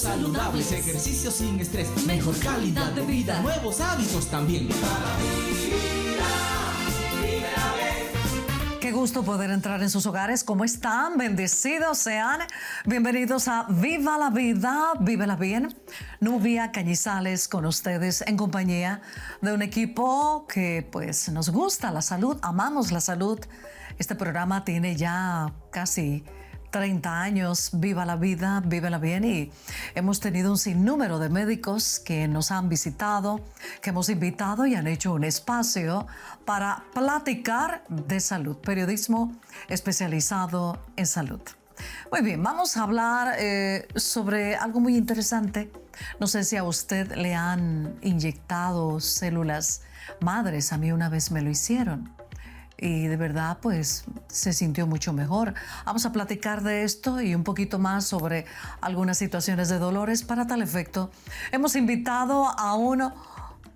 saludables, ejercicio sin estrés, mejor calidad de vida, nuevos hábitos también. Qué gusto poder entrar en sus hogares. ¿Cómo están? Bendecidos sean. Bienvenidos a Viva la Vida, Vívela Bien. Nubia Cañizales con ustedes en compañía de un equipo que pues nos gusta la salud, amamos la salud. Este programa tiene ya casi 30 años, Viva la Vida, Vívela Bien, y hemos tenido un sinnúmero de médicos que nos han visitado, que hemos invitado y han hecho un espacio para platicar de salud, periodismo especializado en salud. Muy bien, vamos a hablar sobre algo muy interesante. No sé si a usted le han inyectado células madres, a mí una vez me lo hicieron. Y de verdad, pues, se sintió mucho mejor. Vamos a platicar de esto y un poquito más sobre algunas situaciones de dolores. Para tal efecto, hemos invitado a un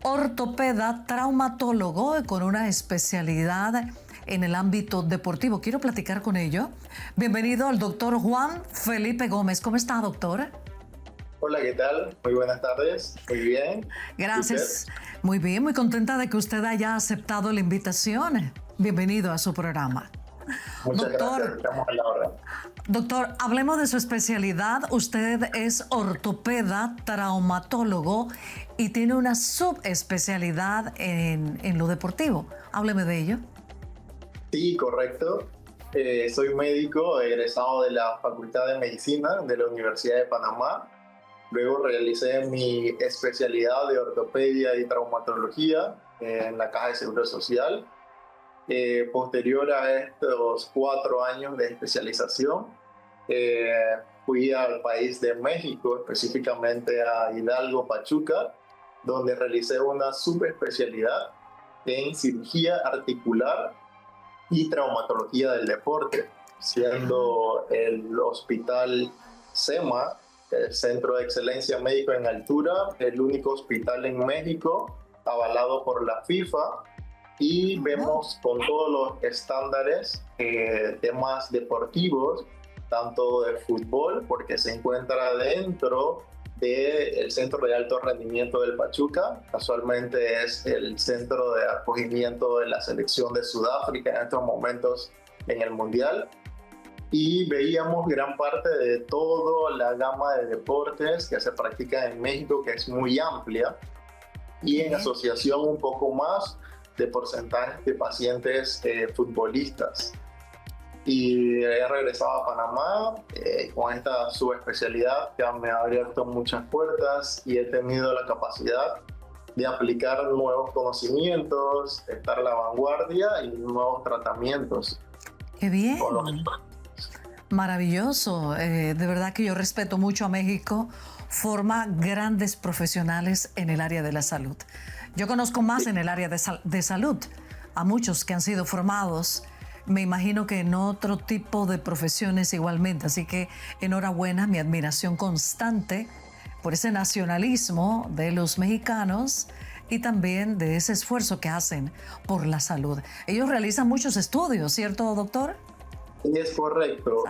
ortopeda traumatólogo con una especialidad en el ámbito deportivo. Quiero platicar con ello. Bienvenido al doctor Juan Felipe Gómez. ¿Cómo está, doctor? Hola, ¿qué tal? Muy buenas tardes. Muy bien. Gracias. Muy bien, muy contenta de que usted haya aceptado la invitación. Bienvenido a su programa. Muchas gracias, estamos a la hora. Doctor, hablemos de su especialidad. Usted es ortopeda traumatólogo y tiene una subespecialidad en lo deportivo. Hábleme de ello. Sí, correcto. Soy médico egresado de la Facultad de Medicina de la Universidad de Panamá. Luego realicé mi especialidad de ortopedia y traumatología en la Caja de Seguro Social. Posterior a estos 4 años de especialización, fui al país de México, específicamente a Hidalgo, Pachuca, donde realicé una subespecialidad en cirugía articular y traumatología del deporte, siendo el hospital CEMA, el Centro de Excelencia Médico en Altura, el único hospital en México avalado por la FIFA. Y vemos con todos los estándares temas deportivos, tanto de fútbol, porque se encuentra dentro del Centro de Alto Rendimiento del Pachuca. Casualmente es el centro de acogimiento de la selección de Sudáfrica en estos momentos en el Mundial. Y veíamos gran parte de toda la gama de deportes que se practican en México, que es muy amplia, y en asociación un poco más de porcentajes de pacientes futbolistas. Y he regresado a Panamá con esta subespecialidad que me ha abierto muchas puertas y he tenido la capacidad de aplicar nuevos conocimientos, estar a la vanguardia y nuevos tratamientos. ¡Qué bien! Maravilloso. De verdad que yo respeto mucho a México. Forma grandes profesionales en el área de la salud. Yo conozco más en el área de salud a muchos que han sido formados. Me imagino que en otro tipo de profesiones igualmente. Así que enhorabuena, mi admiración constante por ese nacionalismo de los mexicanos y también de ese esfuerzo que hacen por la salud. Ellos realizan muchos estudios, ¿cierto, doctor? Es correcto.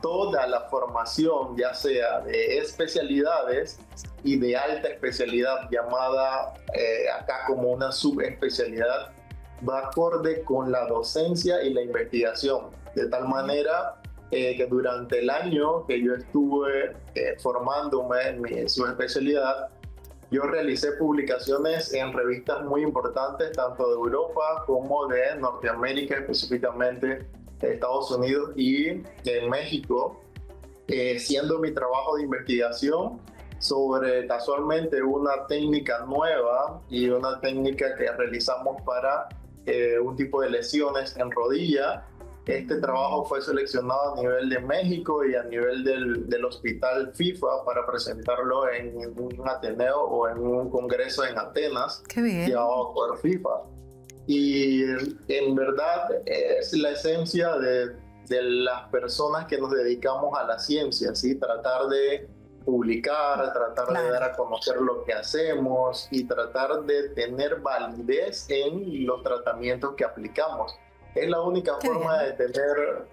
Toda la formación, ya sea de especialidades y de alta especialidad, llamada acá como una subespecialidad, va acorde con la docencia y la investigación. De tal manera que durante el año que yo estuve formándome en mi subespecialidad, yo realicé publicaciones en revistas muy importantes, tanto de Europa como de Norteamérica, específicamente de Estados Unidos y de México, siendo mi trabajo de investigación sobre casualmente una técnica nueva y una técnica que realizamos para un tipo de lesiones en rodilla. Este trabajo fue seleccionado a nivel de México y a nivel del hospital FIFA para presentarlo en un Ateneo o en un congreso en Atenas, llevado por FIFA. Y en verdad es la esencia de las personas que nos dedicamos a la ciencia, ¿sí? Tratar de publicar, tratar de dar a conocer lo que hacemos y tratar de tener validez en los tratamientos que aplicamos. Es la única forma de tener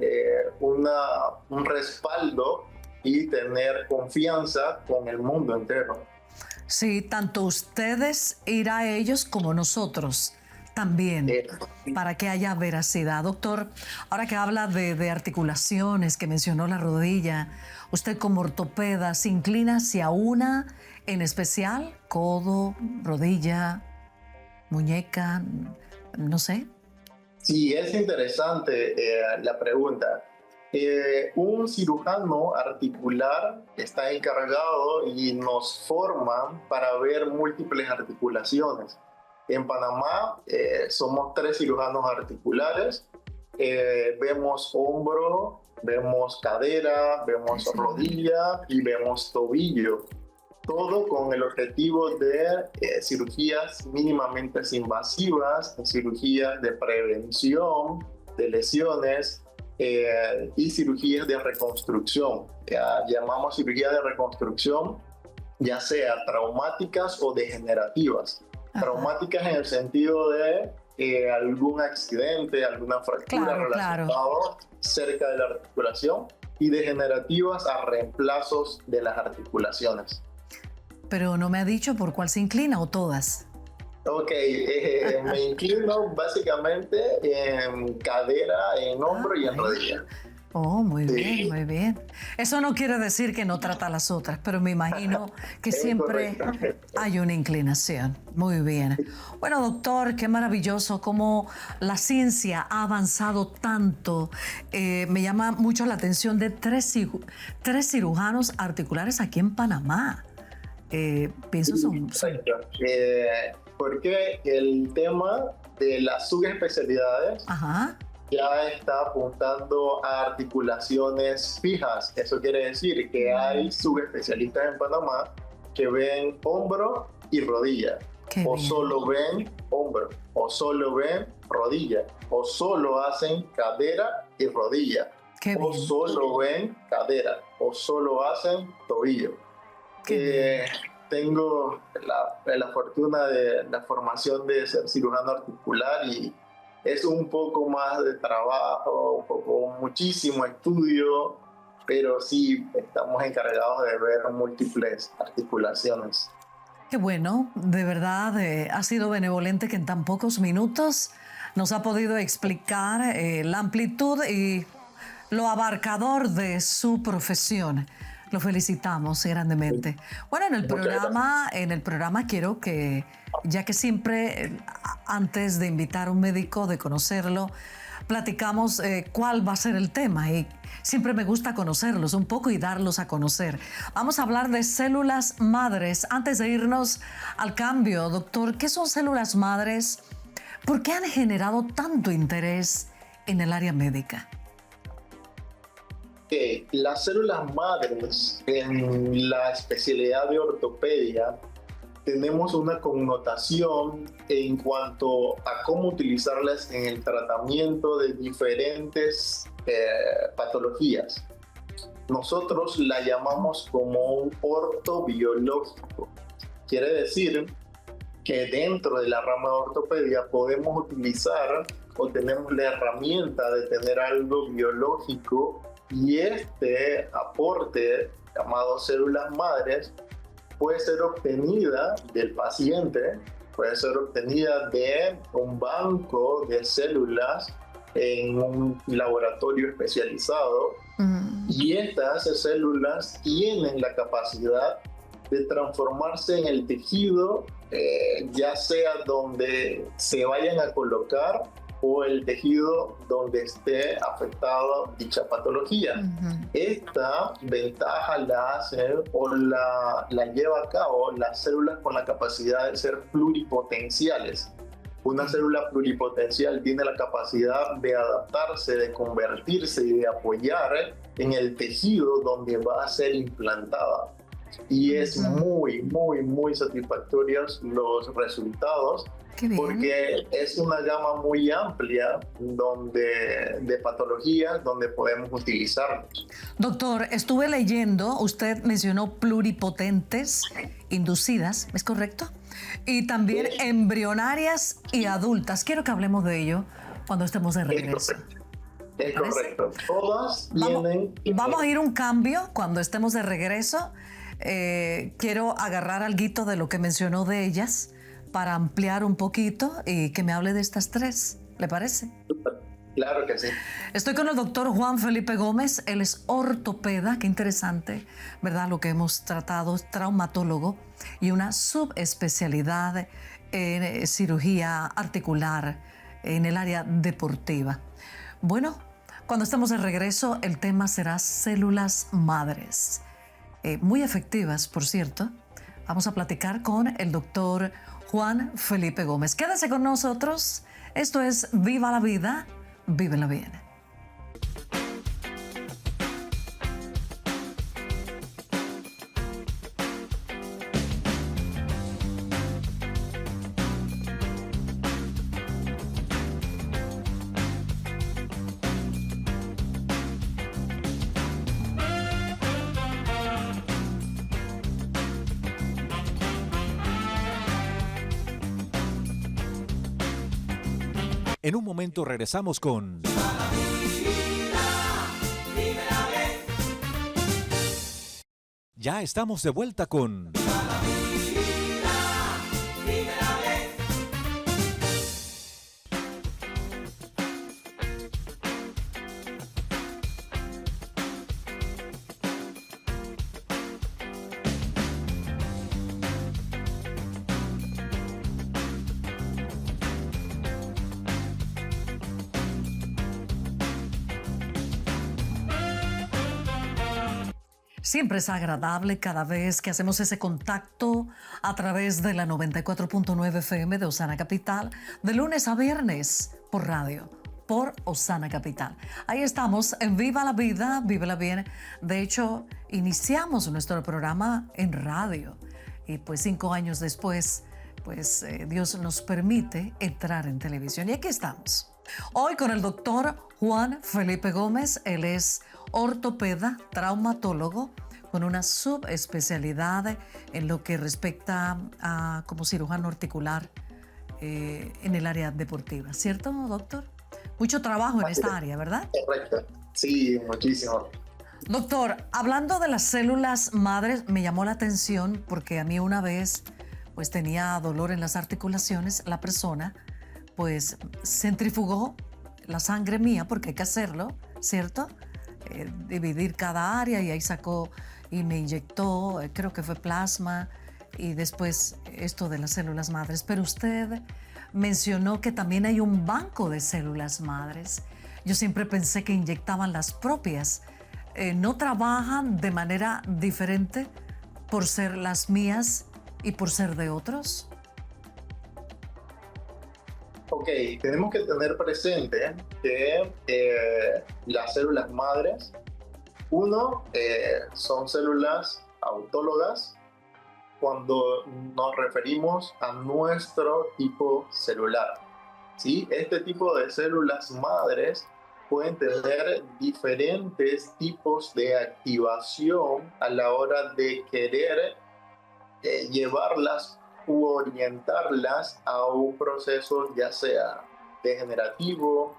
un respaldo y tener confianza con el mundo entero. Sí, tanto ustedes ir a ellos como nosotros también, para que haya veracidad. Doctor, ahora que habla de articulaciones, que mencionó la rodilla, usted como ortopeda se inclina hacia una en especial, codo, rodilla, muñeca, no sé. Sí, es interesante la pregunta. Un cirujano articular está encargado y nos forma para ver múltiples articulaciones. En Panamá somos 3 cirujanos articulares. Vemos hombro, vemos cadera, vemos rodilla y vemos tobillo. Todo con el objetivo de cirugías mínimamente invasivas, cirugías de prevención de lesiones y cirugías de reconstrucción. Llamamos cirugía de reconstrucción, ya sea traumáticas o degenerativas. Ajá. Traumáticas en el sentido de algún accidente, alguna fractura relacionada cerca de la articulación, y degenerativas a reemplazos de las articulaciones. Pero no me ha dicho por cuál se inclina o todas. Ok, me inclino básicamente en cadera, en hombro y en rodilla. Oh, muy bien, muy bien. Eso no quiere decir que no trata a las otras, pero me imagino que siempre hay una inclinación. Muy bien. Bueno, doctor, qué maravilloso cómo la ciencia ha avanzado tanto. Me llama mucho la atención de tres cirujanos articulares aquí en Panamá. Pienso son... Porque el tema de las subespecialidades ya está apuntando a articulaciones fijas. Eso quiere decir que hay subespecialistas en Panamá que ven hombro y rodilla, o solo ven hombro, o solo ven rodilla, o solo hacen cadera y rodilla, o solo ven cadera, o solo hacen tobillo. Tengo la fortuna de la formación de ser cirujano articular y es un poco más de trabajo, muchísimo estudio, pero sí estamos encargados de ver múltiples articulaciones. Qué bueno, de verdad ha sido benevolente que en tan pocos minutos nos ha podido explicar la amplitud y lo abarcador de su profesión. Lo felicitamos grandemente. Bueno, en el programa quiero que, ya que siempre antes de invitar a un médico, de conocerlo, platicamos cuál va a ser el tema y siempre me gusta conocerlos un poco y darlos a conocer. Vamos a hablar de células madres. Antes de irnos al cambio, doctor, ¿qué son células madres? ¿Por qué han generado tanto interés en el área médica? Las células madres en la especialidad de ortopedia tenemos una connotación en cuanto a cómo utilizarlas en el tratamiento de diferentes patologías. Nosotros la llamamos como un ortobiológico. Quiere decir que dentro de la rama de ortopedia podemos utilizar o tenemos la herramienta de tener algo biológico, y este aporte llamado células madres puede ser obtenida del paciente, puede ser obtenida de un banco de células en un laboratorio especializado, y estas células tienen la capacidad de transformarse en el tejido, ya sea donde se vayan a colocar o el tejido donde esté afectado dicha patología. Esta ventaja la hace o la lleva a cabo las células con la capacidad de ser pluripotenciales. Una célula pluripotencial tiene la capacidad de adaptarse, de convertirse y de apoyar en el tejido donde va a ser implantada. Y es muy satisfactorios los resultados, porque es una gama muy amplia de patologías donde podemos utilizarlos. Doctor, estuve leyendo, usted mencionó pluripotentes inducidas, ¿es correcto? Y también embrionarias y adultas. Quiero que hablemos de ello cuando estemos de regreso. Es ¿Parece? correcto. Todas tienen... Vamos a ir un cambio cuando estemos de regreso. Quiero agarrar alguito de lo que mencionó de ellas para ampliar un poquito y que me hable de estas tres. ¿Le parece? Claro que sí. Estoy con el doctor Juan Felipe Gómez. Él es ortopeda. Qué interesante, ¿verdad? Lo que hemos tratado, traumatólogo y una subespecialidad en cirugía articular en el área deportiva. Bueno, cuando estemos de regreso, el tema será células madres. Muy efectivas, por cierto. Vamos a platicar con el doctor Juan Felipe Gómez. Quédese con nosotros. Esto es Viva la Vida, vívela bien. En un momento regresamos con Ya estamos de vuelta con Siempre es agradable cada vez que hacemos ese contacto a través de la 94.9 FM de Osana Capital, de lunes a viernes por radio, por Osana Capital. Ahí estamos en Viva la Vida, vívela bien. De hecho, iniciamos nuestro programa en radio y pues 5 años después, pues Dios nos permite entrar en televisión. Y aquí estamos. Hoy con el doctor Juan Felipe Gómez. Él es ortopeda, traumatólogo, con una subespecialidad en lo que respecta a como cirujano articular en el área deportiva. ¿Cierto, doctor? Mucho trabajo en esta área, ¿verdad? Correcto. Sí, muchísimo. Doctor, hablando de las células madres, me llamó la atención porque a mí una vez pues tenía dolor en las articulaciones, la persona pues centrifugó la sangre mía, porque hay que hacerlo, ¿cierto? Dividir cada área y ahí sacó y me inyectó, creo que fue plasma y después esto de las células madres. Pero usted mencionó que también hay un banco de células madres. Yo siempre pensé que inyectaban las propias. ¿No trabajan de manera diferente por ser las mías y por ser de otros? Ok, tenemos que tener presente que las células madres, son células autólogas cuando nos referimos a nuestro tipo celular. ¿Sí? Este tipo de células madres pueden tener diferentes tipos de activación a la hora de querer llevarlas u orientarlas a un proceso ya sea degenerativo,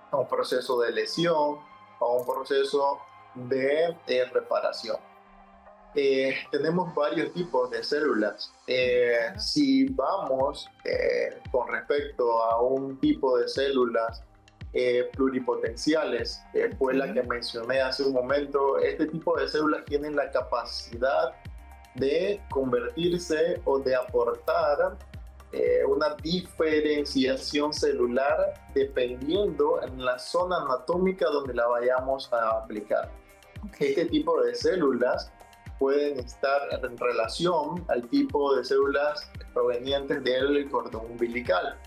a un proceso de lesión, a un proceso de reparación. Tenemos varios tipos de células. Si vamos con respecto a un tipo de células pluripotenciales, fue la que mencioné hace un momento, este tipo de células tienen la capacidad de convertirse o de aportar una diferenciación celular dependiendo en la zona anatómica donde la vayamos a aplicar. Este tipo de células pueden estar en relación al tipo de células provenientes del cordón umbilical.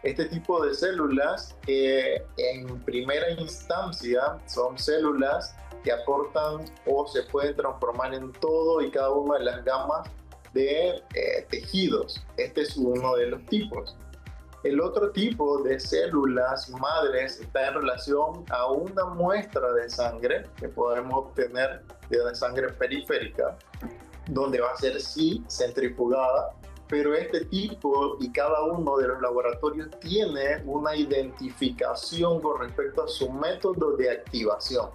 Este tipo de células en primera instancia son células que aportan o se pueden transformar en todo y cada una de las gamas de tejidos. Este es uno de los tipos. El otro tipo de células madres está en relación a una muestra de sangre que podemos obtener de sangre periférica, donde va a ser sí centrifugada, pero este tipo y cada uno de los laboratorios tiene una identificación con respecto a su método de activación.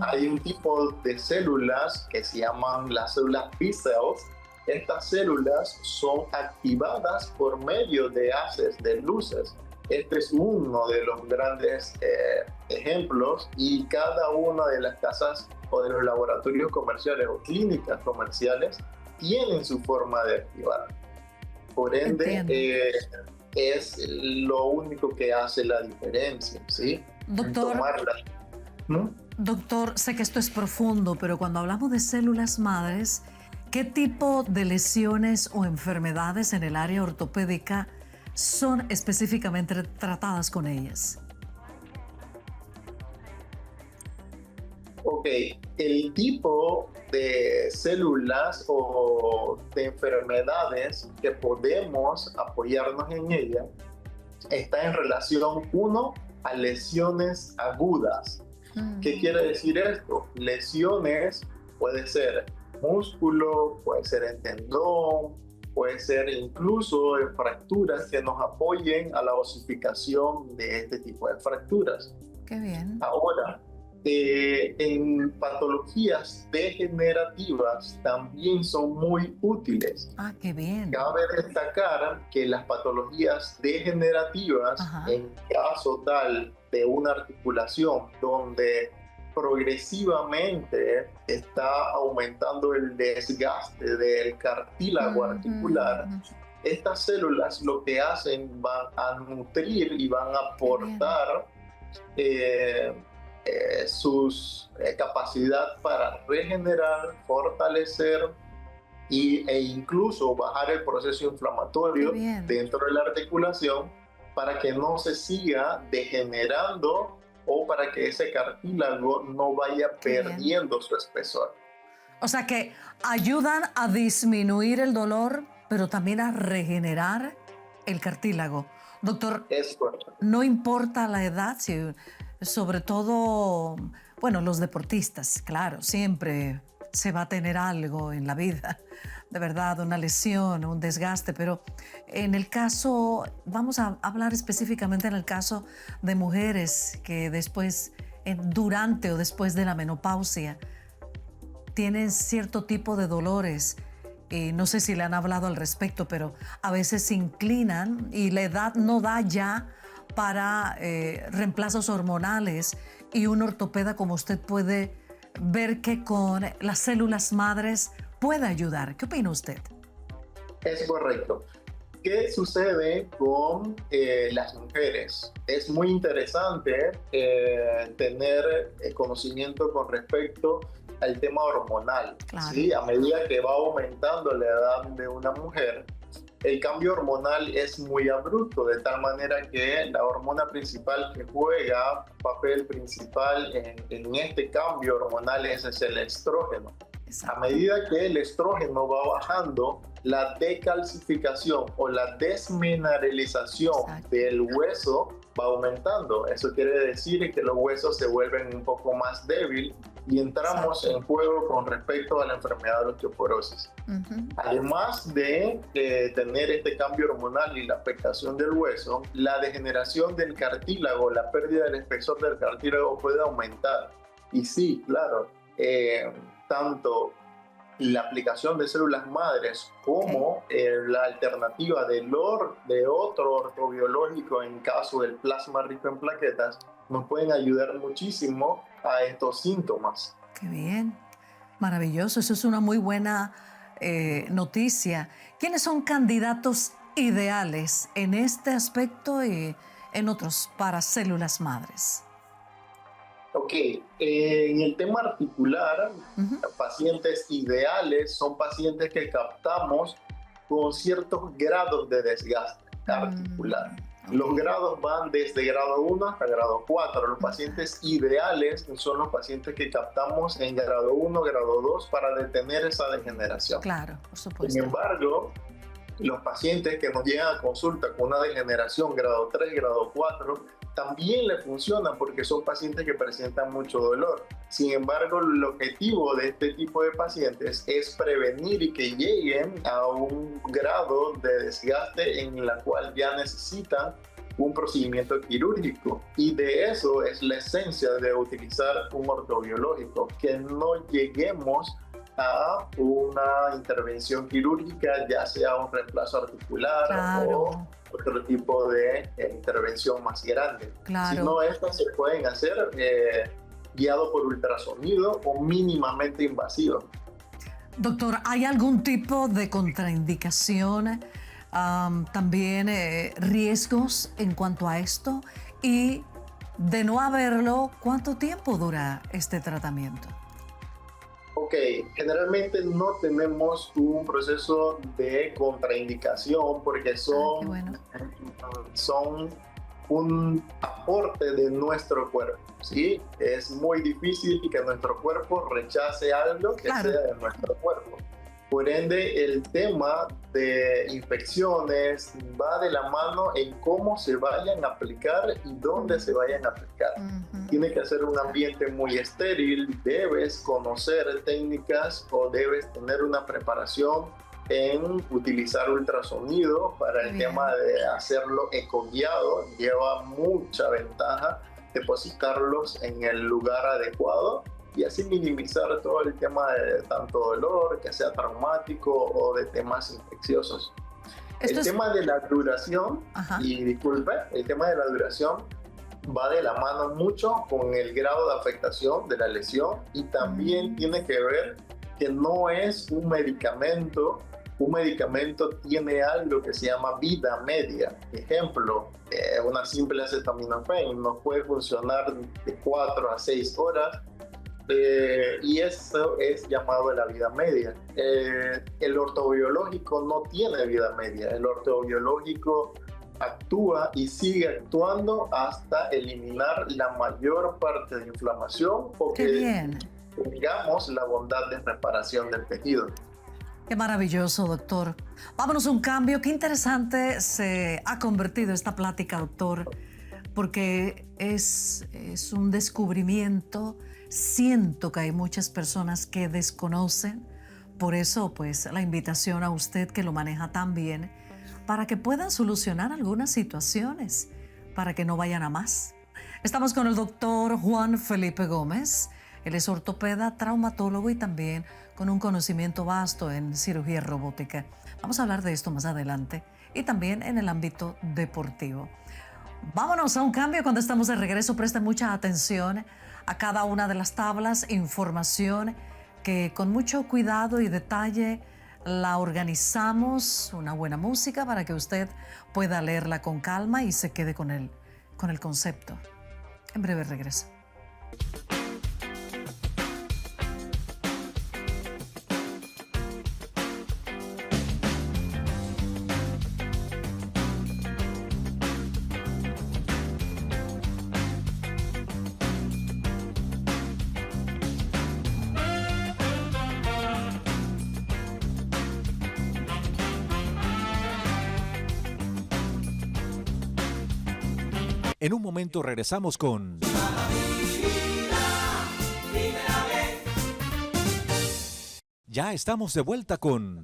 Hay un tipo de células que se llaman las células B-cells. Estas células son activadas por medio de haces de luces. Este es uno de los grandes ejemplos, y cada una de las casas o de los laboratorios comerciales o clínicas comerciales tienen su forma de activar. Por ende, es lo único que hace la diferencia, ¿sí? Doctor, doctor, sé que esto es profundo, pero cuando hablamos de células madres, ¿qué tipo de lesiones o enfermedades en el área ortopédica son específicamente tratadas con ellas? Ok, el tipo de células o de enfermedades que podemos apoyarnos en ella está en relación, uno, a lesiones agudas. ¿Qué quiere decir esto? Lesiones puede ser músculo, puede ser en tendón, puede ser incluso en fracturas que nos apoyen a la osificación de este tipo de fracturas. Qué bien. Ahora, en patologías degenerativas también son muy útiles. Ah, qué bien. Cabe destacar que las patologías degenerativas, en caso tal de una articulación donde progresivamente está aumentando el desgaste del cartílago articular, estas células lo que hacen van a nutrir y van a aportar sus capacidad para regenerar, fortalecer e incluso bajar el proceso inflamatorio dentro de la articulación, para que no se siga degenerando o para que ese cartílago no vaya perdiendo su espesor. O sea que ayudan a disminuir el dolor, pero también a regenerar el cartílago. Doctor, no importa la edad, sobre todo, bueno, los deportistas, claro, siempre se va a tener algo en la vida, de verdad, una lesión, un desgaste, pero en el caso, vamos a hablar específicamente en el caso de mujeres que después, durante o después de la menopausia, tienen cierto tipo de dolores. No sé si le han hablado al respecto, pero a veces se inclinan y la edad no da ya para reemplazos hormonales, y un ortopeda como usted puede ver que con las células madres puede ayudar. ¿Qué opina usted? Es correcto. ¿Qué sucede con las mujeres? Es muy interesante tener conocimiento con respecto al tema hormonal. Claro. ¿Sí? A medida que va aumentando la edad de una mujer, el cambio hormonal es muy abrupto, de tal manera que la hormona principal que juega papel principal en este cambio hormonal es el estrógeno. Exacto. A medida que el estrógeno va bajando, la decalcificación o la desmineralización del hueso va aumentando. Eso quiere decir que los huesos se vuelven un poco más débiles y entramos en juego con respecto a la enfermedad de la osteoporosis. Además de tener este cambio hormonal y la afectación del hueso, la degeneración del cartílago, la pérdida del espesor del cartílago puede aumentar. Y sí, claro, tanto la aplicación de células madres como la alternativa de otro ortobiológico en caso del plasma rico en plaquetas nos pueden ayudar muchísimo a estos síntomas. Qué bien, maravilloso, eso es una muy buena noticia. ¿Quiénes son candidatos ideales en este aspecto y en otros para células madres? Ok, en el tema articular, pacientes ideales son pacientes que captamos con ciertos grados de desgaste articular. Los grados van desde grado 1 hasta grado 4. Los pacientes ideales son los pacientes que captamos en grado 1, grado 2 para detener esa degeneración. Claro, por supuesto. Sin embargo, los pacientes que nos llegan a consulta con una degeneración grado 3, grado 4, también le funciona porque son pacientes que presentan mucho dolor. Sin embargo, el objetivo de este tipo de pacientes es prevenir y que lleguen a un grado de desgaste en la cual ya necesitan un procedimiento quirúrgico. Y de eso es la esencia de utilizar un ortobiológico, que no lleguemos a una intervención quirúrgica, ya sea un reemplazo articular o otro tipo de intervención más grande. Sino estas se pueden hacer guiado por ultrasonido o mínimamente invasivo. Doctor, ¿hay algún tipo de contraindicación, también riesgos en cuanto a esto? Y de no haberlo, ¿cuánto tiempo dura este tratamiento? Ok, generalmente no tenemos un proceso de contraindicación porque son un aporte de nuestro cuerpo, ¿sí? Es muy difícil que nuestro cuerpo rechace algo que sea de nuestro cuerpo. Por ende, el tema de infecciones va de la mano en cómo se vayan a aplicar y dónde se vayan a aplicar. Tiene que ser un ambiente muy estéril, debes conocer técnicas o debes tener una preparación en utilizar ultrasonido para el tema de hacerlo ecoguiado. Lleva mucha ventaja depositarlos en el lugar adecuado y así minimizar todo el tema de tanto dolor, que sea traumático o de temas infecciosos. El tema de la duración, y disculpe, el tema de la duración va de la mano mucho con el grado de afectación de la lesión y también tiene que ver que no es un medicamento. Un medicamento tiene algo que se llama vida media. Ejemplo, una simple acetaminofén nos puede funcionar de 4 a 6 horas y eso es llamado la vida media. El ortobiológico no tiene vida media. El ortobiológico actúa y sigue actuando hasta eliminar la mayor parte de inflamación o que digamos la bondad de reparación del tejido. Qué maravilloso, doctor. Vámonos a un cambio. Qué interesante se ha convertido esta plática, doctor, porque es un descubrimiento. Siento que hay muchas personas que desconocen. Por eso, pues, la invitación a usted que lo maneja tan bien, para que puedan solucionar algunas situaciones, para que no vayan a más. Estamos con el doctor Juan Felipe Gómez. Él es ortopeda, traumatólogo y también con un conocimiento vasto en cirugía robótica. Vamos a hablar de esto más adelante y también en el ámbito deportivo. Vámonos a un cambio. Cuando estamos de regreso, presten mucha atención a cada una de las tablas, información que con mucho cuidado y detalle la organizamos, una buena música para que usted pueda leerla con calma y se quede con el concepto. En breve regreso. En un momento regresamos con... Ya estamos de vuelta con...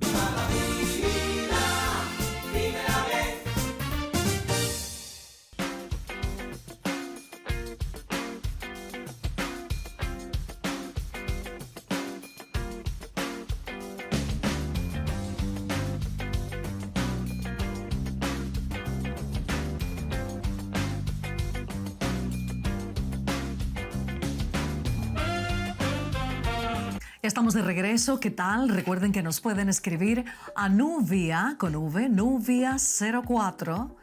Estamos de regreso. ¿Qué tal? Recuerden que nos pueden escribir a Nubia, con V, nubia04,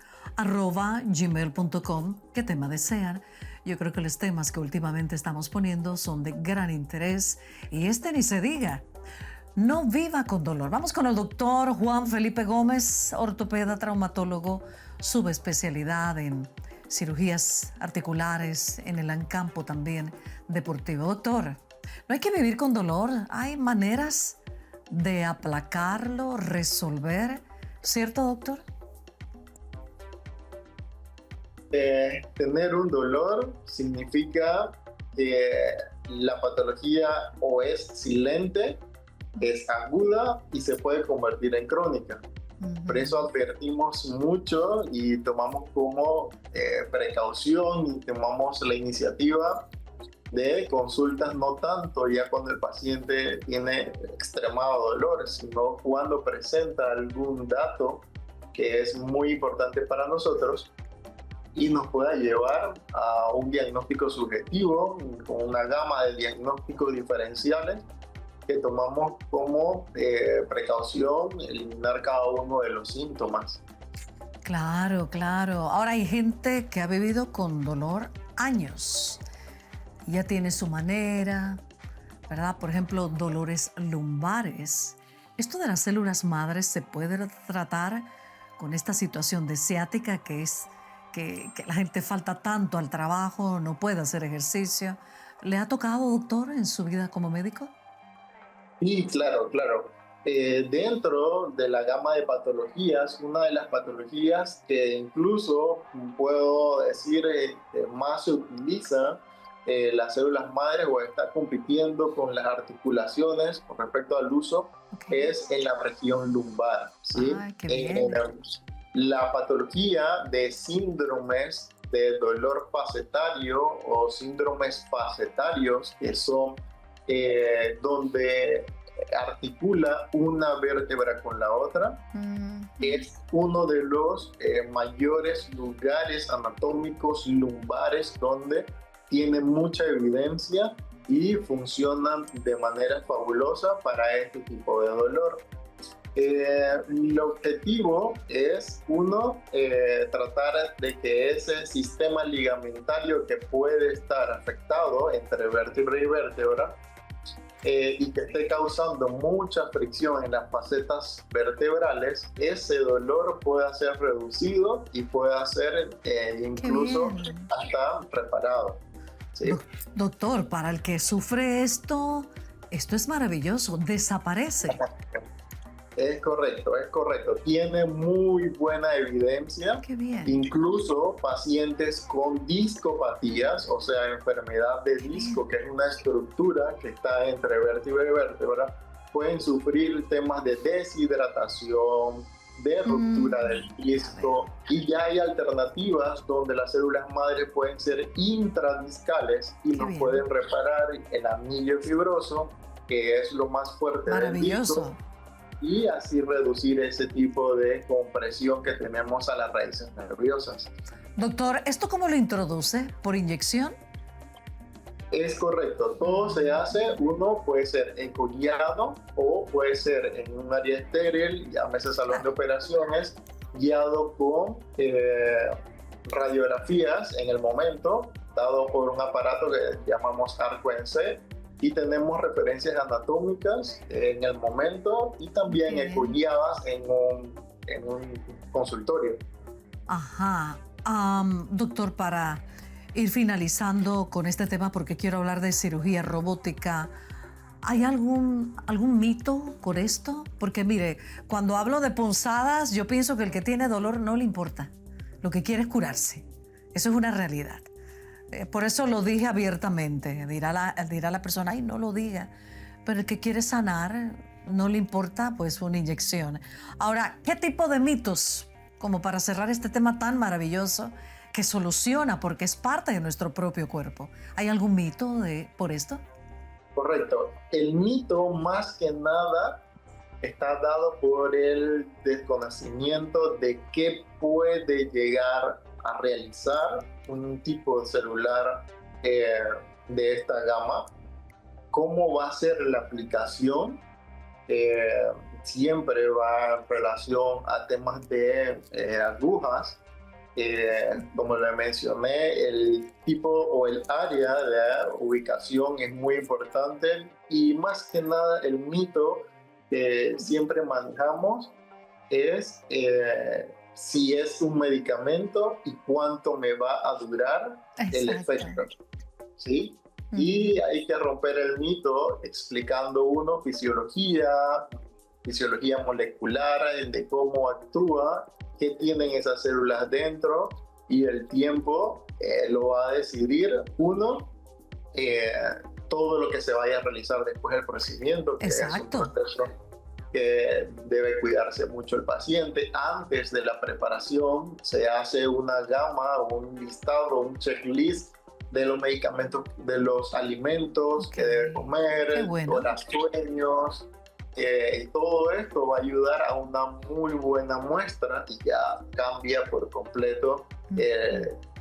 @gmail.com. ¿Qué tema desean? Yo creo que los temas que últimamente estamos poniendo son de gran interés y ni se diga. No viva con dolor. Vamos con el doctor Juan Felipe Gómez, ortopeda, traumatólogo, subespecialidad en cirugías articulares, en el campo también deportivo. Doctor, no hay que vivir con dolor, hay maneras de aplacarlo, resolver, ¿cierto, doctor? Tener un dolor significa que la patología o es silente, es aguda y se puede convertir en crónica. Por eso advertimos mucho y tomamos como precaución y tomamos la iniciativa de consultas no tanto ya cuando el paciente tiene extremado dolor, sino cuando presenta algún dato que es muy importante para nosotros y nos pueda llevar a un diagnóstico subjetivo con una gama de diagnósticos diferenciales que tomamos como precaución eliminar cada uno de los síntomas. Claro, claro. Ahora hay gente que ha vivido con dolor años. Ya tiene su manera, ¿verdad? Por ejemplo, dolores lumbares. ¿Esto de las células madres se puede tratar con esta situación de ciática que es que la gente falta tanto al trabajo, no puede hacer ejercicio? ¿Le ha tocado, doctor, en su vida como médico? Sí, claro, claro. Dentro de la gama de patologías, una de las patologías que incluso puedo decir más se utiliza las células madres o está compitiendo con las articulaciones con respecto al uso es en la región lumbar, ¿sí? Ay, qué bien. La patología de síndromes de dolor facetario o síndromes facetarios, que son donde articula una vértebra con la otra, es uno de los mayores lugares anatómicos lumbares donde tiene mucha evidencia y funcionan de manera fabulosa para este tipo de dolor. El objetivo es, uno, tratar de que ese sistema ligamentario que puede estar afectado entre vértebra y vértebra y que esté causando mucha fricción en las facetas vertebrales, ese dolor pueda ser reducido y pueda ser incluso hasta reparado. ¿Sí? Doctor, para el que sufre esto es maravilloso, desaparece. Es correcto. Tiene muy buena evidencia. Qué bien. Incluso pacientes con discopatías, o sea, enfermedad de disco, que es una estructura que está entre vértebra y vértebra, pueden sufrir temas de deshidratación, de ruptura del disco, y ya hay alternativas donde las células madres pueden ser intradiscales y nos pueden reparar el anillo fibroso, que es lo más fuerte del disco, y así reducir ese tipo de compresión que tenemos a las raíces nerviosas. Doctor, ¿esto cómo lo introduce? ¿Por inyección? Es correcto, todo se hace, uno puede ser ecoguiado o puede ser en un área estéril, llámese salón de operaciones, guiado con radiografías en el momento, dado por un aparato que llamamos ARC-NC, y tenemos referencias anatómicas en el momento y también ecoguiadas en un consultorio. Ajá. Doctor, para ir finalizando con este tema, porque quiero hablar de cirugía robótica, ¿hay algún mito con esto? Porque mire, cuando hablo de punzadas, yo pienso que el que tiene dolor no le importa. Lo que quiere es curarse. Eso es una realidad. Por eso lo dije abiertamente. Dirá la persona, ay, no lo diga. Pero el que quiere sanar, no le importa, pues, una inyección. Ahora, ¿qué tipo de mitos, como para cerrar este tema tan maravilloso, que soluciona porque es parte de nuestro propio cuerpo? ¿Hay algún mito por esto? Correcto. El mito, más que nada, está dado por el desconocimiento de qué puede llegar a realizar un tipo de celular de esta gama, cómo va a ser la aplicación, siempre va en relación a temas de agujas. Como le mencioné, el tipo o el área de ubicación es muy importante, y más que nada el mito que siempre manejamos es si es un medicamento y cuánto me va a durar el efecto, ¿sí? Y hay que romper el mito explicando fisiología molecular de cómo actúa, qué tienen esas células dentro, y el tiempo lo va a decidir uno, todo lo que se vaya a realizar después del procedimiento, que Exacto. es un proceso que debe cuidarse mucho el paciente. Antes de la preparación se hace una gama, un listado, un checklist de los medicamentos, de los alimentos que debe comer, horas, sueños, y todo esto va a ayudar a una muy buena muestra y ya cambia por completo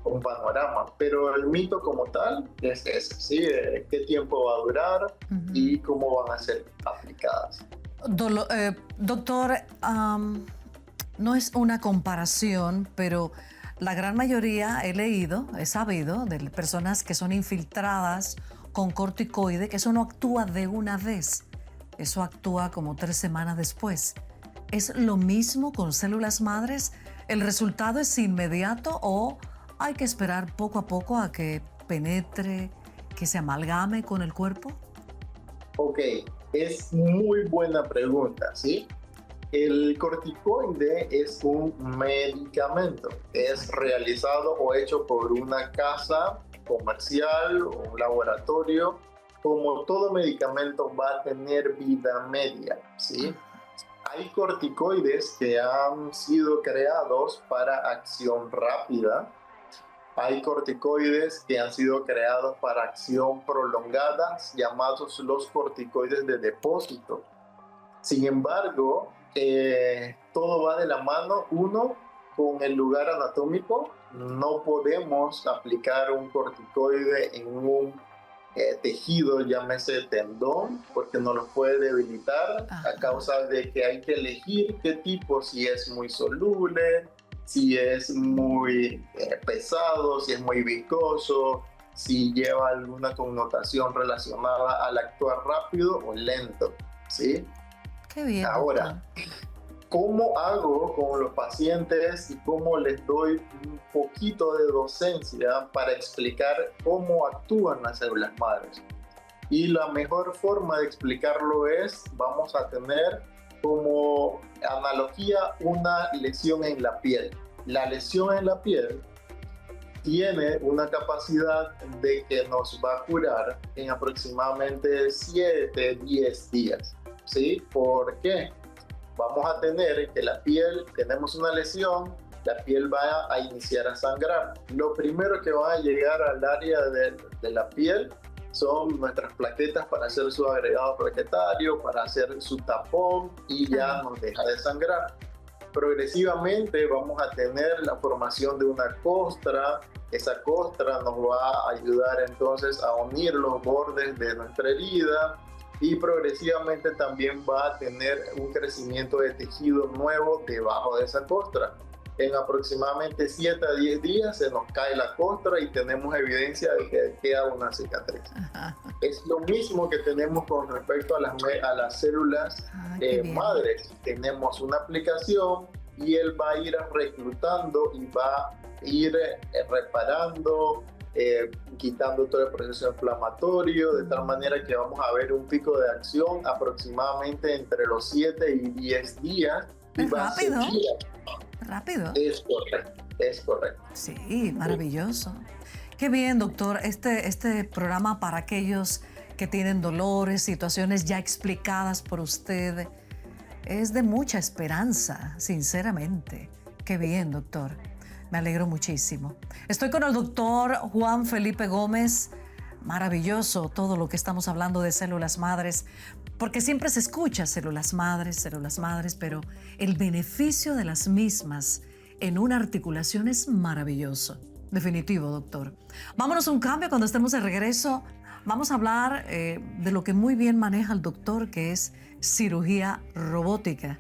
un panorama. Pero el mito como tal es ese, ¿sí? ¿Qué tiempo va a durar y cómo van a ser aplicadas? Doctor, no es una comparación, pero la gran mayoría he sabido de personas que son infiltradas con corticoide, que eso no actúa de una vez, eso actúa como 3 semanas después. ¿Es lo mismo con células madres? ¿El resultado es inmediato o hay que esperar poco a poco a que penetre, que se amalgame con el cuerpo? Ok, es muy buena pregunta, ¿sí? El corticoide es un medicamento, es realizado o hecho por una casa comercial o un laboratorio. Como todo medicamento va a tener vida media, ¿sí? Hay corticoides que han sido creados para acción rápida. Hay corticoides que han sido creados para acción prolongada, llamados los corticoides de depósito. Sin embargo, todo va de la mano, uno, con el lugar anatómico. No podemos aplicar un corticoide en un tejido, llámese tendón, porque nos lo puede debilitar a causa de que hay que elegir qué tipo, si es muy soluble, si es muy pesado, si es muy viscoso, si lleva alguna connotación relacionada al actuar rápido o lento, ¿sí? Qué bien. Ahora, ¿cómo hago con los pacientes y cómo les doy un poquito de docencia para explicar cómo actúan las células madres? Y la mejor forma de explicarlo es, vamos a tener como analogía una lesión en la piel. La lesión en la piel tiene una capacidad de que nos va a curar en aproximadamente 7-10 días. ¿Sí? ¿Por qué? Vamos a tener que la piel, tenemos una lesión, la piel va a iniciar a sangrar. Lo primero que va a llegar al área de la piel son nuestras plaquetas para hacer su agregado plaquetario, para hacer su tapón y ya nos deja de sangrar. Progresivamente vamos a tener la formación de una costra. Esa costra nos va a ayudar entonces a unir los bordes de nuestra herida y progresivamente también va a tener un crecimiento de tejido nuevo debajo de esa costra. En aproximadamente 7 a 10 días se nos cae la costra y tenemos evidencia de que queda una cicatriz. Es lo mismo que tenemos con respecto a las células madres. Tenemos una aplicación y él va a ir reclutando y va a ir reparando, quitando todo el proceso inflamatorio, de tal manera que vamos a ver un pico de acción aproximadamente entre los 7 y 10 días. Es rápido. Rápido. Es correcto. Sí, maravilloso. Qué bien, doctor. Este programa para aquellos que tienen dolores, situaciones ya explicadas por usted, es de mucha esperanza, sinceramente. Qué bien, doctor. Me alegro muchísimo. Estoy con el doctor Juan Felipe Gómez. Maravilloso todo lo que estamos hablando de células madres, porque siempre se escucha células madres, pero el beneficio de las mismas en una articulación es maravilloso. Definitivo, doctor. Vámonos a un cambio. Cuando estemos de regreso, vamos a hablar de lo que muy bien maneja el doctor, que es cirugía robótica.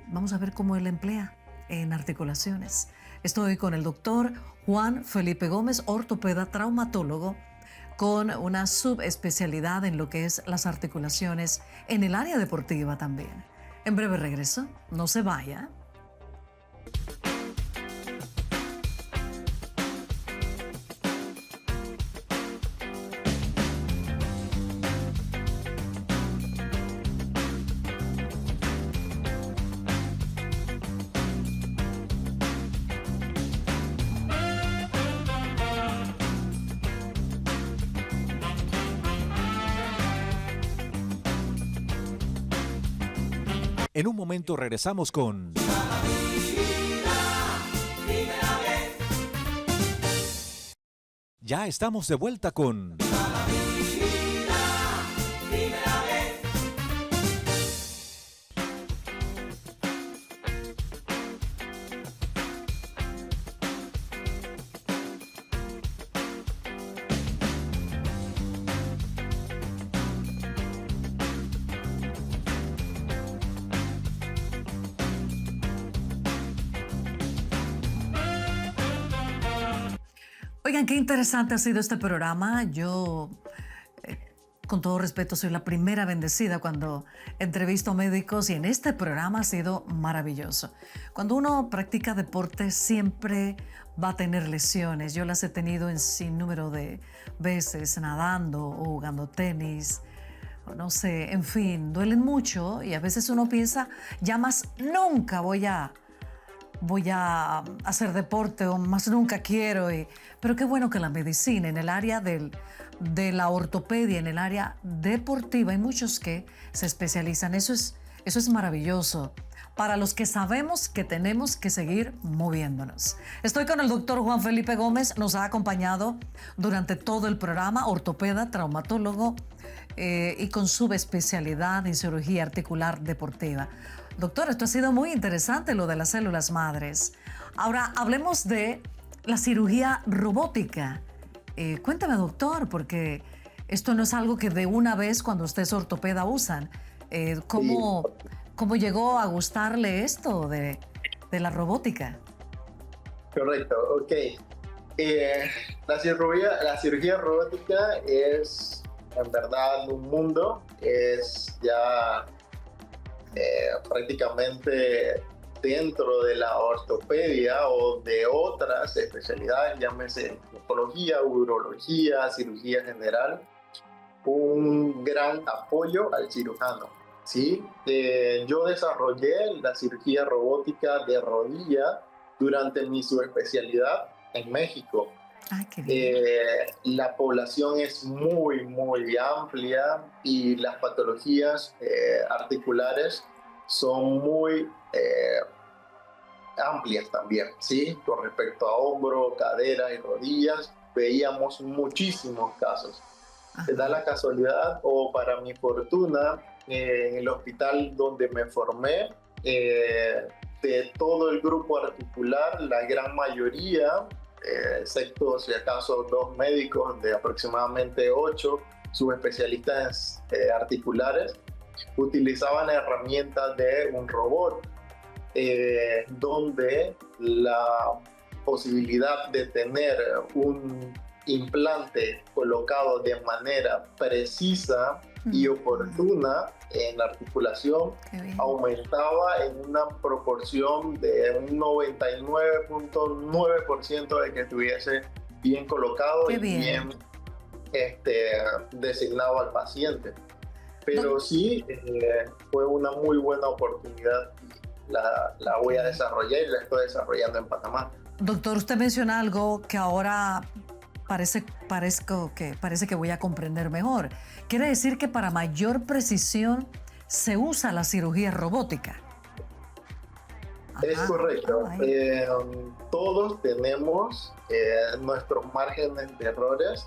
Vamos a ver cómo él emplea en articulaciones. Estoy con el doctor Juan Felipe Gómez, ortopeda traumatólogo, con una subespecialidad en lo que es las articulaciones en el área deportiva también. En breve regreso, no se vaya. En un momento regresamos con... Ya estamos de vuelta con... Oigan, qué interesante ha sido este programa. Yo, con todo respeto, soy la primera bendecida cuando entrevisto médicos y en este programa ha sido maravilloso. Cuando uno practica deporte siempre va a tener lesiones. Yo las he tenido en sin número de veces nadando o jugando tenis. O no sé, en fin, duelen mucho y a veces uno piensa, ya más nunca voy a hacer deporte o más nunca quiero. Pero qué bueno que la medicina, en el área de la ortopedia, en el área deportiva, hay muchos que se especializan. Eso es maravilloso para los que sabemos que tenemos que seguir moviéndonos. Estoy con el doctor Juan Felipe Gómez, nos ha acompañado durante todo el programa, ortopeda, traumatólogo y con subespecialidad en cirugía articular deportiva. Doctor, esto ha sido muy interesante, lo de las células madres. Ahora, hablemos de la cirugía robótica. Cuéntame, doctor, porque esto no es algo que de una vez cuando usted es ortopeda usan. ¿Cómo llegó a gustarle esto de la robótica? Correcto, ok. La cirugía robótica es, en verdad, un mundo. Es ya prácticamente dentro de la ortopedia o de otras especialidades, llámese oncología, urología, cirugía general, un gran apoyo al cirujano, ¿sí? Yo desarrollé la cirugía robótica de rodilla durante mi subespecialidad en México. Ay, qué bien. La población es muy, muy amplia y las patologías articulares son muy amplias también, ¿sí? Con respecto a hombro, cadera y rodillas, veíamos muchísimos casos. Se da la casualidad, o para mi fortuna, en el hospital donde me formé, de todo el grupo articular, la gran mayoría, excepto si acaso 2 médicos de aproximadamente 8 subespecialistas articulares, utilizaban herramientas de un robot, donde la posibilidad de tener un implante colocado de manera precisa y oportuna en la articulación aumentaba en una proporción de un 99.9% de que estuviese bien colocado y bien designado al paciente. Pero sí, fue una muy buena oportunidad y la voy a desarrollar y la estoy desarrollando en Panamá. Doctor, usted menciona algo que ahora parece que voy a comprender mejor. Quiere decir que para mayor precisión se usa la cirugía robótica. Es correcto. Todos tenemos nuestros márgenes de errores.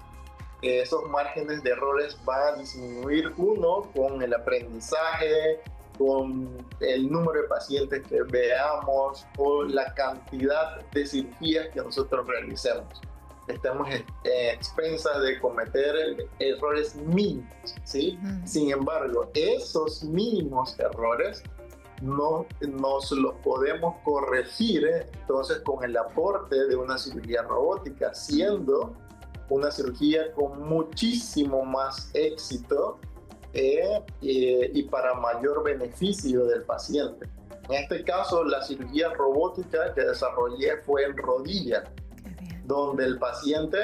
Esos márgenes de errores van a disminuir uno con el aprendizaje, con el número de pacientes que veamos o la cantidad de cirugías que nosotros realicemos. Estamos expensas de cometer errores mínimos, ¿sí? Sin embargo, esos mínimos errores no nos los podemos corregir entonces con el aporte de una cirugía robótica, siendo una cirugía con muchísimo más éxito y para mayor beneficio del paciente. En este caso, la cirugía robótica que desarrollé fue en rodilla, donde el paciente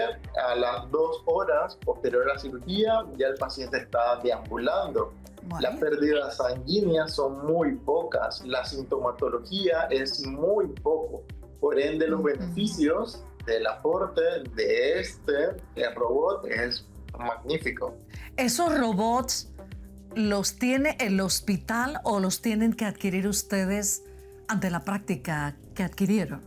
a las 2 horas posterior a la cirugía ya el paciente está deambulando. Las pérdidas sanguíneas son muy pocas, la sintomatología es muy poco, por ende los beneficios del aporte de robot es magnífico. Esos robots ¿los tiene el hospital o los tienen que adquirir ustedes ante la práctica que adquirieron?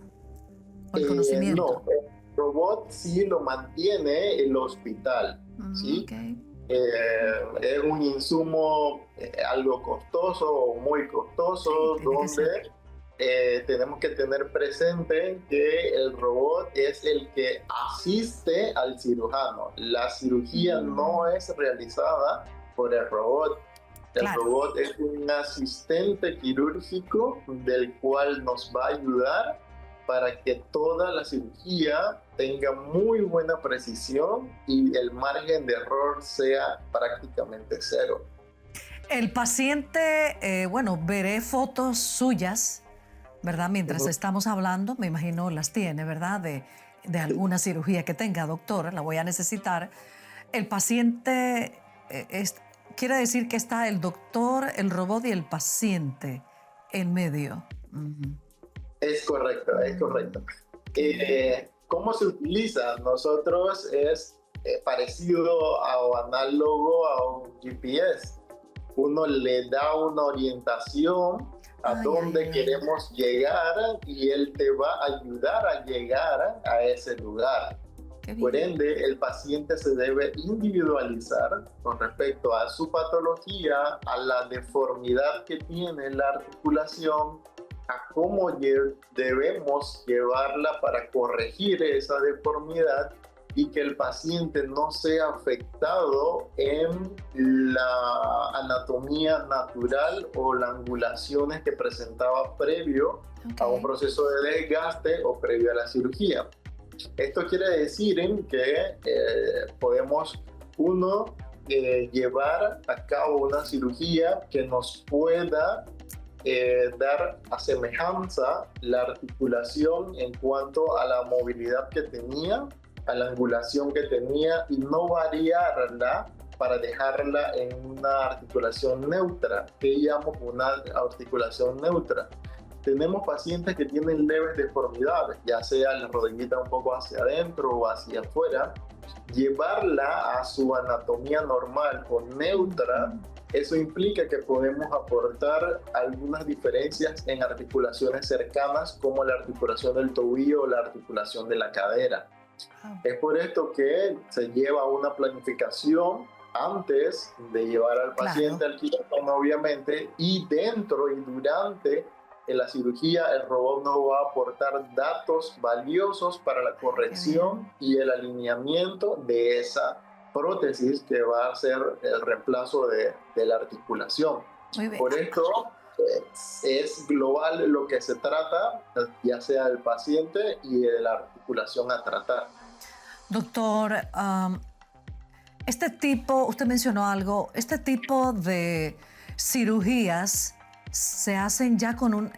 ¿O el conocimiento? No, el robot sí lo mantiene el hospital, ¿sí? Okay. Es un insumo algo costoso o muy costoso, Sí, tiene que ser. donde tenemos que tener presente que el robot es el que asiste al cirujano. La cirugía no es realizada por el robot. El Claro. robot es un asistente quirúrgico del cual nos va a ayudar para que toda la cirugía tenga muy buena precisión y el margen de error sea prácticamente cero. El paciente, bueno, veré fotos suyas, ¿verdad? Mientras estamos hablando, me imagino las tiene, ¿verdad? De alguna cirugía que tenga, doctor, la voy a necesitar. El paciente, quiere decir que está el doctor, el robot y el paciente en medio. Ujú. Es correcto, es correcto. ¿Cómo se utiliza? Nosotros es parecido o análogo a un GPS. Uno le da una orientación a dónde queremos llegar y él te va a ayudar a llegar a ese lugar. Por ende, el paciente se debe individualizar con respecto a su patología, a la deformidad que tiene la articulación, a cómo debemos llevarla para corregir esa deformidad y que el paciente no sea afectado en la anatomía natural o las angulaciones que presentaba previo a un proceso de desgaste o previo a la cirugía. Esto quiere decir que podemos, llevar a cabo una cirugía que nos pueda dar a semejanza la articulación en cuanto a la movilidad que tenía, a la angulación que tenía y no variarla para dejarla en una articulación neutra. ¿Qué llamo una articulación neutra? Tenemos pacientes que tienen leves deformidades, ya sea la rodillita un poco hacia adentro o hacia afuera. Llevarla a su anatomía normal o neutra, eso implica que podemos aportar algunas diferencias en articulaciones cercanas como la articulación del tobillo o la articulación de la cadera. Es por esto que se lleva una planificación antes de llevar al paciente al quirófano, obviamente, y dentro y durante la cirugía el robot nos va a aportar datos valiosos para la corrección y el alineamiento de esa prótesis que va a ser el reemplazo de la articulación. Por esto es global lo que se trata, ya sea el paciente y de la articulación a tratar. Doctor, este tipo, usted mencionó algo, este tipo de cirugías se hacen ya con un...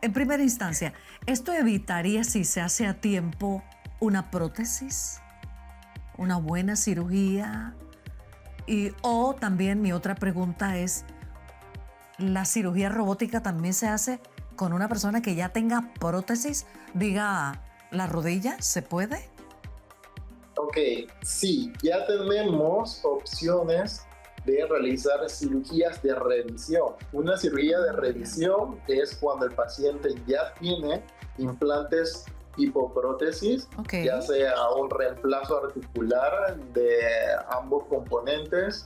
En primera instancia, ¿esto evitaría, si se hace a tiempo, una prótesis? ¿Una buena cirugía? O también mi otra pregunta es, ¿la cirugía robótica también se hace con una persona que ya tenga prótesis? Diga, ¿la rodilla se puede? Ok, sí, ya tenemos opciones de realizar cirugías de revisión. Una cirugía de revisión es cuando el paciente ya tiene implantes tipo prótesis, ya sea un reemplazo articular de ambos componentes,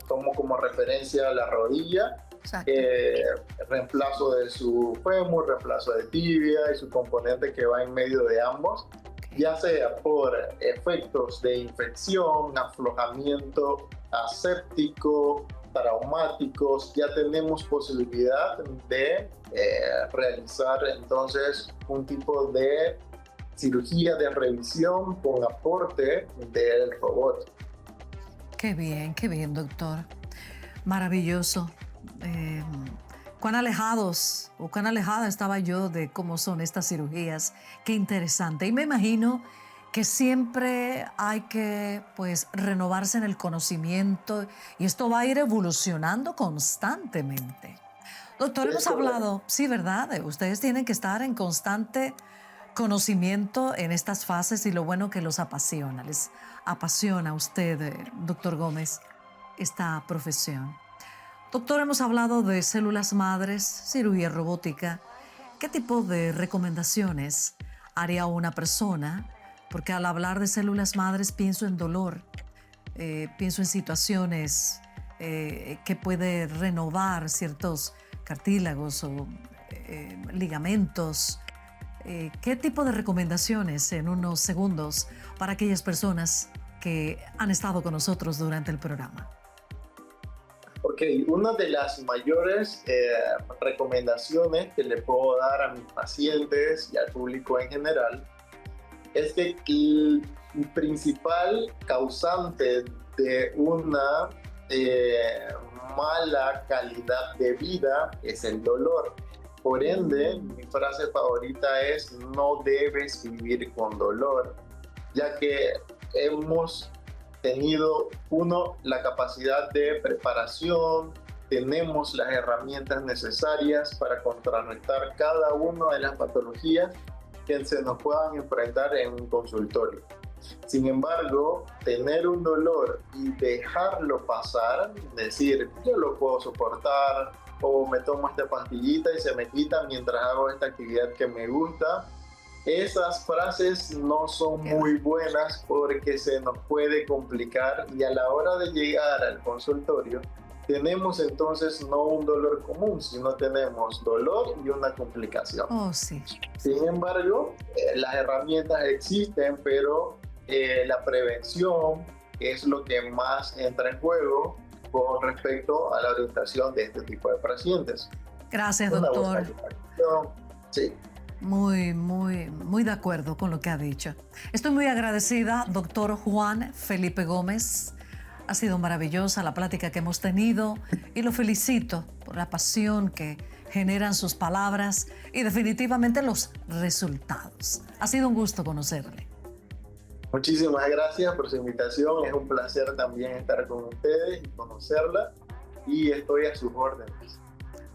tomo como referencia la rodilla, reemplazo de su fémur, reemplazo de tibia y su componente que va en medio de ambos, ya sea por efectos de infección, aflojamiento aséptico, traumáticos. Ya tenemos posibilidad de realizar entonces un tipo de cirugía de revisión con aporte del robot. Qué bien, doctor. Maravilloso. Cuán alejados o cuán alejada estaba yo de cómo son estas cirugías. Qué interesante. Y me imagino que siempre hay que, pues, renovarse en el conocimiento y esto va a ir evolucionando constantemente. Doctor, hemos hablado, sí, ¿verdad? Ustedes tienen que estar en constante conocimiento en estas fases y lo bueno que los apasiona. Les apasiona a usted, doctor Gómez, esta profesión. Doctor, hemos hablado de células madres, cirugía robótica. ¿Qué tipo de recomendaciones haría una persona? Porque al hablar de células madres pienso en dolor, pienso en situaciones que puede renovar ciertos cartílagos o ligamentos. ¿Qué tipo de recomendaciones en unos segundos para aquellas personas que han estado con nosotros durante el programa? Ok, una de las mayores recomendaciones que le puedo dar a mis pacientes y al público en general es que el principal causante de una mala calidad de vida es el dolor. Por ende, mi frase favorita es: no debes vivir con dolor, ya que hemos tenido, la capacidad de preparación, tenemos las herramientas necesarias para contrarrestar cada una de las patologías que se nos puedan enfrentar en un consultorio. Sin embargo, tener un dolor y dejarlo pasar, decir, yo lo puedo soportar, o me tomo esta pastillita y se me quita mientras hago esta actividad que me gusta, esas frases no son muy buenas porque se nos puede complicar, y a la hora de llegar al consultorio tenemos entonces no un dolor común, sino tenemos dolor y una complicación. Oh, sí. Sin embargo, las herramientas existen, pero la prevención es lo que más entra en juego con respecto a la orientación de este tipo de pacientes. Gracias, doctor. Sí. Muy de acuerdo con lo que ha dicho. Estoy muy agradecida, doctor Juan Felipe Gómez. Ha sido maravillosa la plática que hemos tenido y lo felicito por la pasión que generan sus palabras y definitivamente los resultados. Ha sido un gusto conocerle. Muchísimas gracias por su invitación. Es un placer también estar con ustedes y conocerla, y estoy a sus órdenes.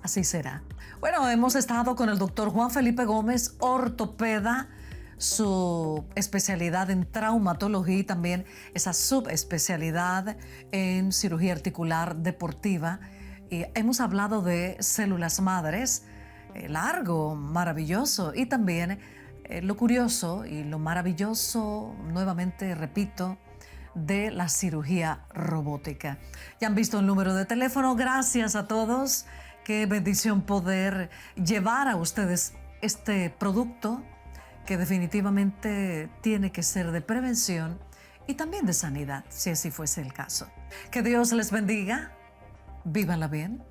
Así será. Bueno, hemos estado con el doctor Juan Felipe Gómez, ortopeda, su especialidad en traumatología y también esa subespecialidad en cirugía articular deportiva. Y hemos hablado de células madres, largo, maravilloso, y también lo curioso y lo maravilloso, nuevamente repito, de la cirugía robótica. Ya han visto el número de teléfono. Gracias a todos. Qué bendición poder llevar a ustedes este producto que definitivamente tiene que ser de prevención y también de sanidad, si así fuese el caso. Que Dios les bendiga. Vívanla bien.